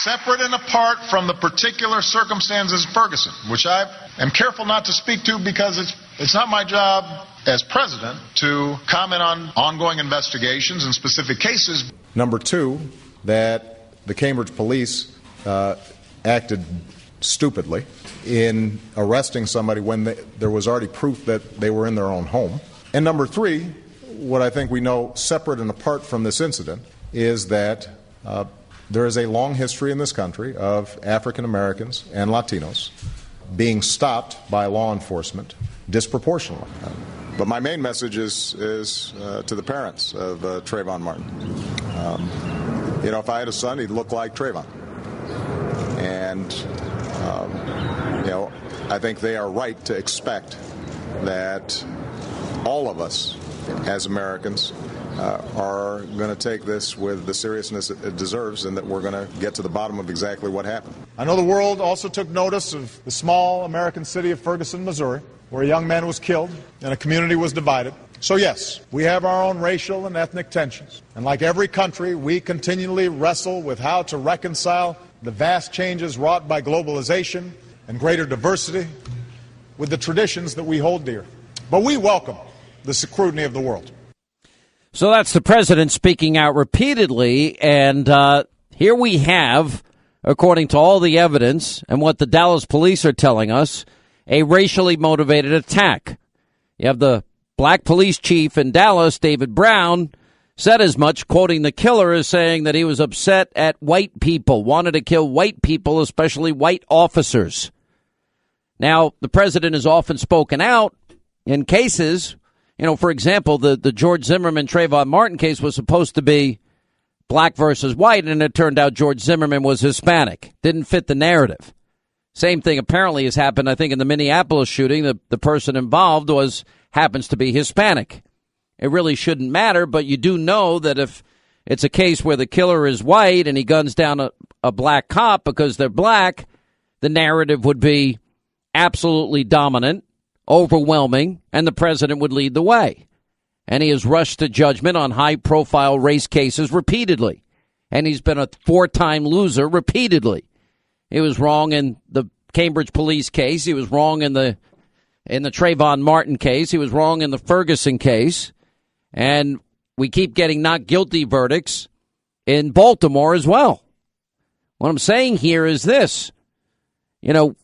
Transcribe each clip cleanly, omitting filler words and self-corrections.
separate and apart from the particular circumstances of Ferguson, which I am careful not to speak to because it's not my job as president to comment on ongoing investigations and specific cases. Number two, that the Cambridge police acted stupidly in arresting somebody when there was already proof that they were in their own home. And number three, what I think we know separate and apart from this incident is that there is a long history in this country of African Americans and Latinos being stopped by law enforcement disproportionately. But my main message is to the parents of Trayvon Martin. If I had a son, he'd look like Trayvon. And, I think they are right to expect that all of us as Americans are going to take this with the seriousness it deserves, and that we're going to get to the bottom of exactly what happened. I know the world also took notice of the small American city of Ferguson, Missouri, where a young man was killed and a community was divided. So yes, we have our own racial and ethnic tensions. And like every country, we continually wrestle with how to reconcile the vast changes wrought by globalization and greater diversity with the traditions that we hold dear. But we welcome the scrutiny of the world. So that's the president speaking out repeatedly, and here we have, according to all the evidence and what the Dallas police are telling us, a racially motivated attack. You have the black police chief in Dallas, David Brown, said as much, quoting the killer as saying that he was upset at white people, wanted to kill white people, especially white officers. Now, the president has often spoken out in cases. For example, the George Zimmerman Trayvon Martin case was supposed to be black versus white, and it turned out George Zimmerman was Hispanic. Didn't fit the narrative. Same thing apparently has happened, I think, in the Minneapolis shooting. The person involved happens to be Hispanic. It really shouldn't matter, but you do know that if it's a case where the killer is white and he guns down a black cop because they're black, the narrative would be absolutely dominant, overwhelming, and the president would lead the way. And he has rushed to judgment on high-profile race cases repeatedly. And he's been a four-time loser repeatedly. He was wrong in the Cambridge police case. He was wrong in the Trayvon Martin case. He was wrong in the Ferguson case. And we keep getting not guilty verdicts in Baltimore as well. What I'm saying here is this.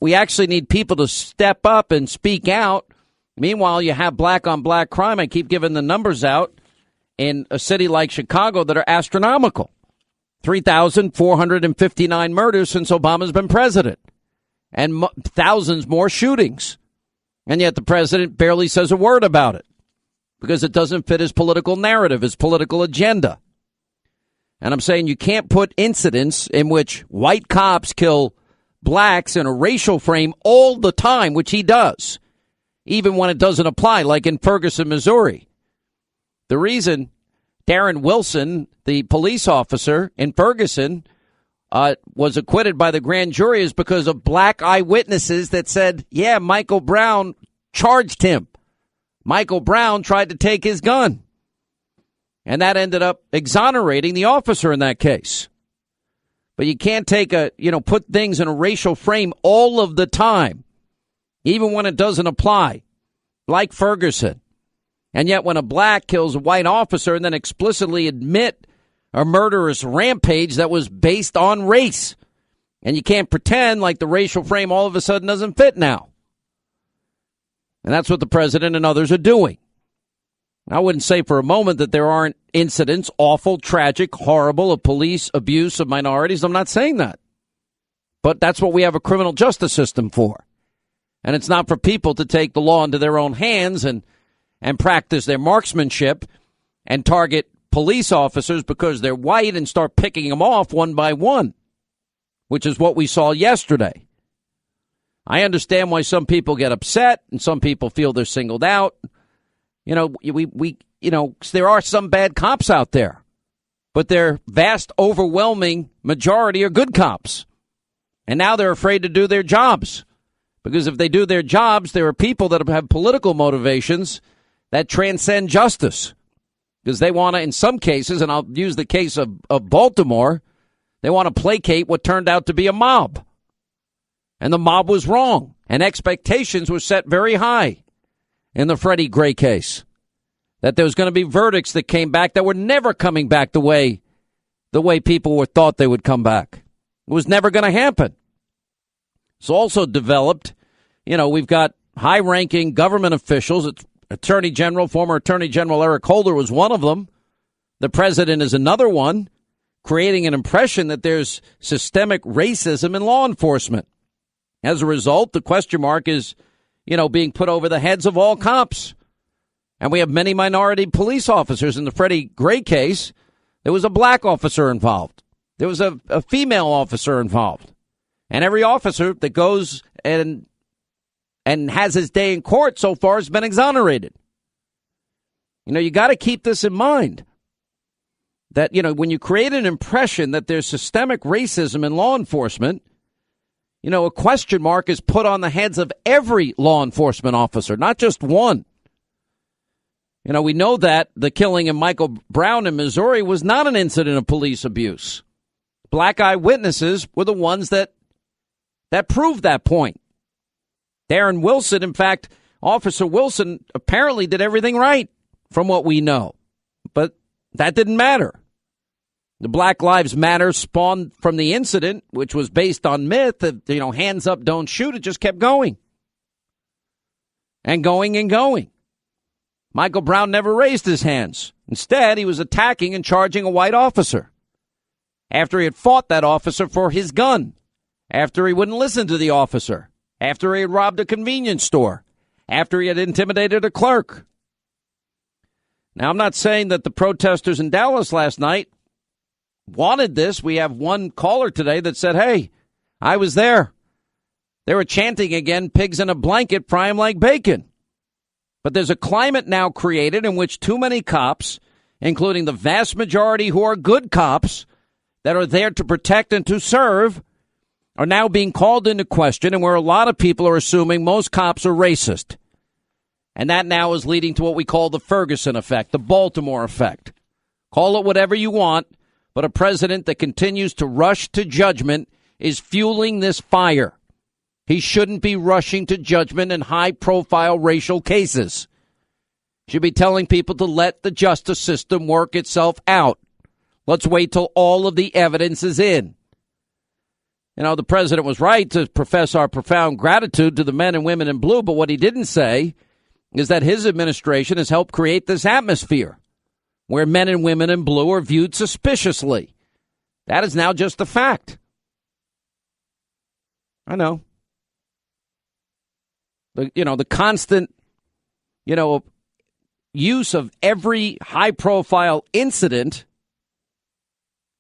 We actually need people to step up and speak out. Meanwhile, you have black-on-black crime. I keep giving the numbers out in a city like Chicago that are astronomical. 3,459 murders since Obama's been president, and thousands more shootings. And yet the president barely says a word about it because it doesn't fit his political narrative, his political agenda. And I'm saying you can't put incidents in which white cops kill blacks in a racial frame all the time, which he does, even when it doesn't apply, like in Ferguson, Missouri. The reason Darren Wilson, the police officer in Ferguson, was acquitted by the grand jury is because of black eyewitnesses that said, yeah, Michael Brown charged him. Michael Brown tried to take his gun. And that ended up exonerating the officer in that case. But you can't put things in a racial frame all of the time, even when it doesn't apply, like Ferguson. And yet when a black kills a white officer and then explicitly admit a murderous rampage that was based on race. And you can't pretend like the racial frame all of a sudden doesn't fit now. And that's what the president and others are doing. I wouldn't say for a moment that there aren't incidents, awful, tragic, horrible, of police abuse of minorities. I'm not saying that. But that's what we have a criminal justice system for. And it's not for people to take the law into their own hands and practice their marksmanship and target police officers because they're white and start picking them off one by one, which is what we saw yesterday. I understand why some people get upset and some people feel they're singled out. There are some bad cops out there, but their vast, overwhelming majority are good cops. And now they're afraid to do their jobs because if they do their jobs, there are people that have political motivations that transcend justice because they want to, in some cases, and I'll use the case of Baltimore, They want to placate what turned out to be a mob. And the mob was wrong. And expectations were set very high in the Freddie Gray case. That there was going to be verdicts that came back that were never coming back the way people were thought they would come back. It was never going to happen. It's also developed, we've got high-ranking government officials. It's Attorney General, former Attorney General Eric Holder was one of them. The president is another one, creating an impression that there's systemic racism in law enforcement. As a result, the question mark is, being put over the heads of all cops. And we have many minority police officers. In the Freddie Gray case, there was a black officer involved. There was a female officer involved. And every officer that goes and has his day in court so far has been exonerated. You got to keep this in mind. That, when you create an impression that there's systemic racism in law enforcement, a question mark is put on the heads of every law enforcement officer, not just one. We know that the killing of Michael Brown in Missouri was not an incident of police abuse. Black eyewitnesses were the ones that proved that point. Darren Wilson, in fact, Officer Wilson apparently did everything right from what we know. But that didn't matter. The Black Lives Matter spawned from the incident, which was based on myth that, hands up, don't shoot. It just kept going. And going and going. Michael Brown never raised his hands. Instead, he was attacking and charging a white officer. After he had fought that officer for his gun. After he wouldn't listen to the officer. After he had robbed a convenience store. After he had intimidated a clerk. Now, I'm not saying that the protesters in Dallas last night wanted this. We have one caller today that said, hey, I was there. They were chanting again, pigs in a blanket, fry 'em like bacon. But there's a climate now created in which too many cops, including the vast majority who are good cops that are there to protect and to serve, are now being called into question, and where a lot of people are assuming most cops are racist. And that now is leading to what we call the Ferguson effect, the Baltimore effect. Call it whatever you want, but a president that continues to rush to judgment is fueling this fire. He shouldn't be rushing to judgment in high-profile racial cases. Should be telling people to let the justice system work itself out. Let's wait till all of the evidence is in. The president was right to profess our profound gratitude to the men and women in blue, but what he didn't say is that his administration has helped create this atmosphere where men and women in blue are viewed suspiciously. That is now just a fact. I know. The constant, use of every high-profile incident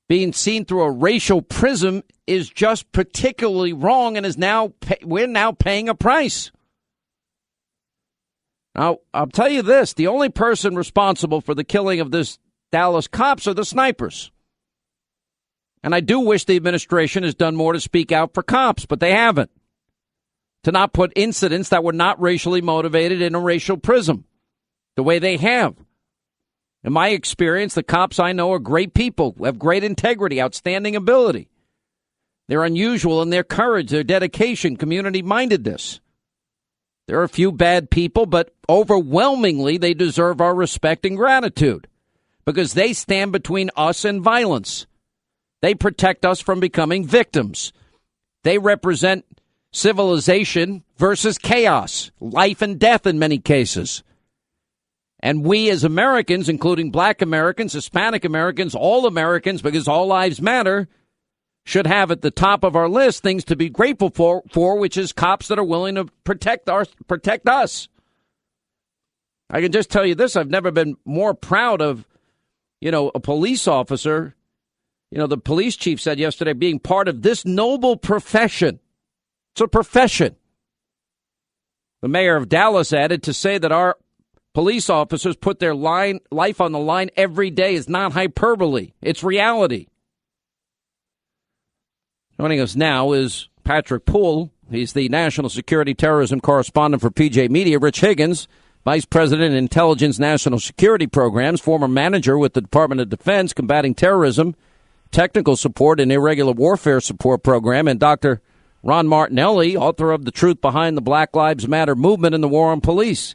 being seen through a racial prism is just particularly wrong, and we're now paying a price. Now, I'll tell you this, the only person responsible for the killing of this Dallas cops are the snipers. And I do wish the administration has done more to speak out for cops, but they haven't. To not put incidents that were not racially motivated in a racial prism, the way they have. In my experience, the cops I know are great people, have great integrity, outstanding ability. They're unusual in their courage, their dedication, community-mindedness. There are a few bad people, but overwhelmingly they deserve our respect and gratitude because they stand between us and violence. They protect us from becoming victims. They represent civilization versus chaos, life and death in many cases. And we as Americans, including black Americans, Hispanic Americans, all Americans, because all lives matter, should have at the top of our list things to be grateful for, which is cops that are willing to protect us. I can just tell you this. I've never been more proud of, a police officer. The police chief said yesterday, being part of this noble profession. It's a profession. The mayor of Dallas added to say that our police officers put their life on the line every day is not hyperbole. It's reality. Joining us now is Patrick Poole. He's the National Security Terrorism Correspondent for PJ Media. Rich Higgins, Vice President, Intelligence National Security Programs, former manager with the Department of Defense combating terrorism technical support and irregular warfare support program, and Dr. Ron Martinelli, author of The Truth Behind the Black Lives Matter Movement and the War on Police.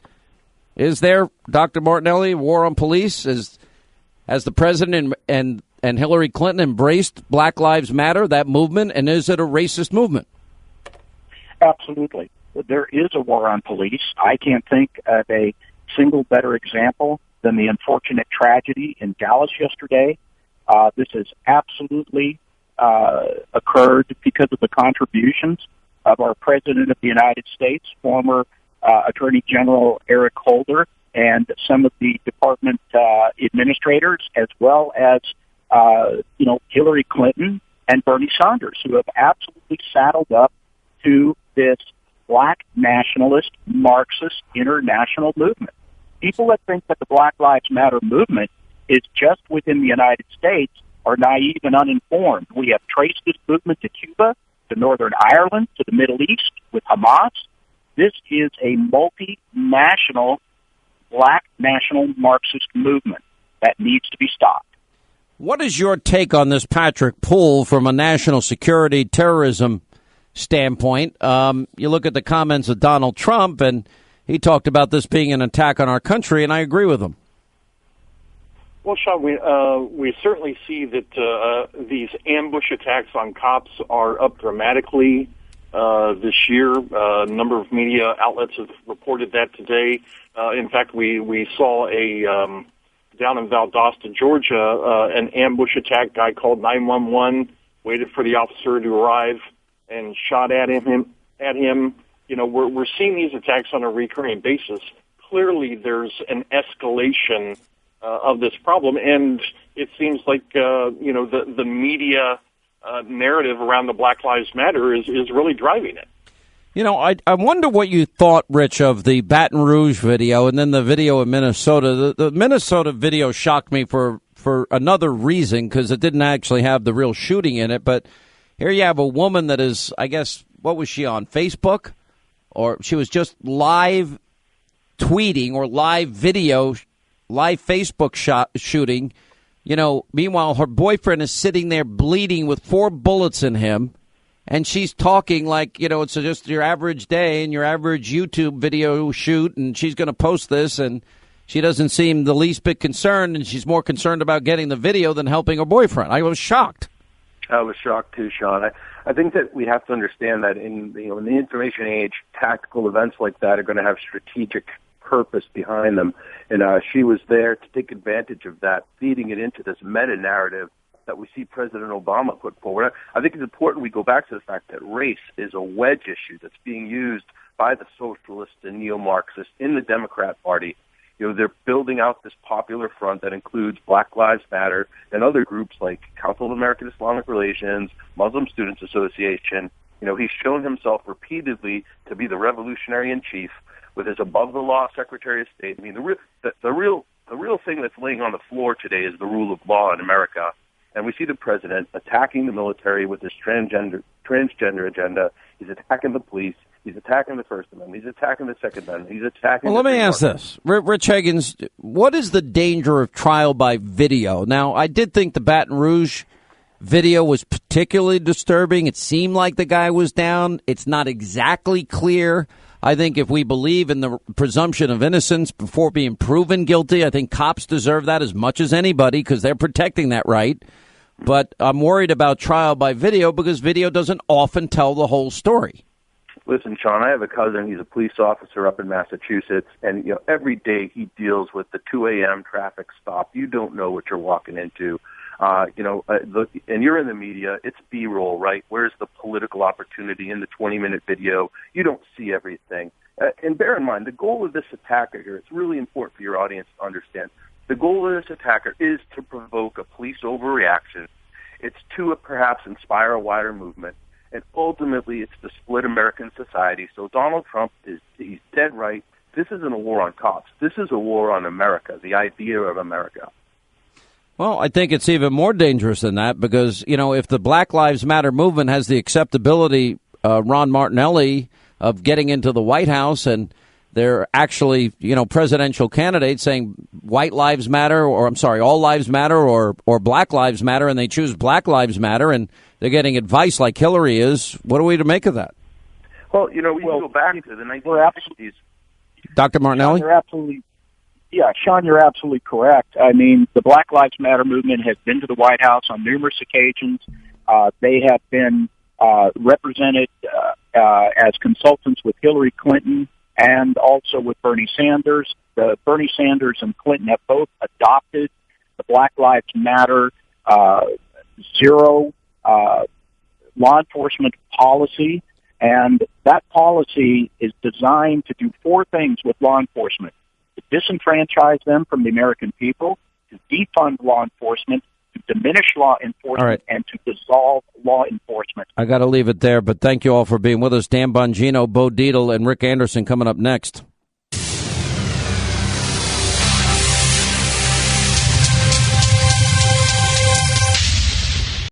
Is there, Dr. Martinelli, war on police? Has the president and Hillary Clinton embraced Black Lives Matter, that movement, and is it a racist movement? Absolutely. There is a war on police. I can't think of a single better example than the unfortunate tragedy in Dallas yesterday. This has absolutely occurred because of the contributions of our President of the United States, former Attorney General Eric Holder, and some of the department administrators, as well as Hillary Clinton and Bernie Sanders, who have absolutely saddled up to this black nationalist, Marxist international movement. People that think that the Black Lives Matter movement is just within the United States are naive and uninformed. We have traced this movement to Cuba, to Northern Ireland, to the Middle East with Hamas. This is a multinational, black national Marxist movement that needs to be stopped. What is your take on this, Patrick Poole, from a national security terrorism standpoint? You look at the comments of Donald Trump, and he talked about this being an attack on our country, and I agree with him. Well, Sean, we certainly see that these ambush attacks on cops are up dramatically this year. A number of media outlets have reported that today. In fact, we saw down in Valdosta, Georgia, an ambush attack. Guy called 911, waited for the officer to arrive, and shot at him. We're seeing these attacks on a recurring basis. Clearly, there's an escalation of this problem, and it seems like the media narrative around the Black Lives Matter is really driving it. I wonder what you thought, Rich, of the Baton Rouge video and then the video in Minnesota. The Minnesota video shocked me for another reason, because it didn't actually have the real shooting in it. But here you have a woman that is, I guess, what was she on, Facebook? Or she was just live tweeting or live Facebook shooting. Meanwhile, her boyfriend is sitting there bleeding with 4 bullets in him. And she's talking like, it's just your average day and your average YouTube video shoot, and she's going to post this, and she doesn't seem the least bit concerned, and she's more concerned about getting the video than helping her boyfriend. I was shocked. I was shocked too, Sean. I think that we have to understand that in the information age, tactical events like that are going to have strategic purpose behind them, and she was there to take advantage of that, feeding it into this meta-narrative that we see President Obama put forward. I think it's important we go back to the fact that race is a wedge issue that's being used by the socialists and neo-Marxists in the Democrat Party. They're building out this popular front that includes Black Lives Matter and other groups like Council of American Islamic Relations, Muslim Students Association. He's shown himself repeatedly to be the revolutionary in chief with his above-the-law Secretary of State. I mean, the real thing that's laying on the floor today is the rule of law in America. And we see the president attacking the military with his transgender agenda. He's attacking the police. He's attacking the First Amendment. He's attacking the Second Amendment. He's attacking. Well, let me ask this, Rich Higgins: what is the danger of trial by video? Now, I did think the Baton Rouge video was particularly disturbing. It seemed like the guy was down. It's not exactly clear. I think if we believe in the presumption of innocence before being proven guilty, I think cops deserve that as much as anybody because they're protecting that right. But I'm worried about trial by video because video doesn't often tell the whole story. Listen, Sean, I have a cousin. He's a police officer up in Massachusetts, and every day he deals with the 2 a.m. traffic stop. You don't know what you're walking into. Look, and you're in the media. It's B-roll, right? Where's the political opportunity in the 20-minute video? You don't see everything. And bear in mind, the goal of this attacker here, it's really important for your audience to understand. The goal of this attacker is to provoke a police overreaction. It's to perhaps inspire a wider movement. And ultimately, it's to split American society. So Donald Trump he's dead right. This isn't a war on cops. This is a war on America, the idea of America. Well, I think it's even more dangerous than that because, if the Black Lives Matter movement has the acceptability, Ron Martinelli, of getting into the White House and they're actually, presidential candidates saying white lives matter, or all lives matter, or black lives matter, and they choose Black Lives Matter, and they're getting advice like Hillary is. What are we to make of that? Well, we can go back to the 1960s. Dr. Martinelli? Sean, you're absolutely correct. I mean, the Black Lives Matter movement has been to the White House on numerous occasions. They have been represented as consultants with Hillary Clinton and also with Bernie Sanders. Bernie Sanders and Clinton have both adopted the Black Lives Matter zero law enforcement policy, and that policy is designed to do four things with law enforcement: to disenfranchise them from the American people, to defund law enforcement, to diminish law enforcement, and to dissolve law enforcement. I got to leave it there, but thank you all for being with us. Dan Bongino, Bo Dietl, and Rick Anderson coming up next.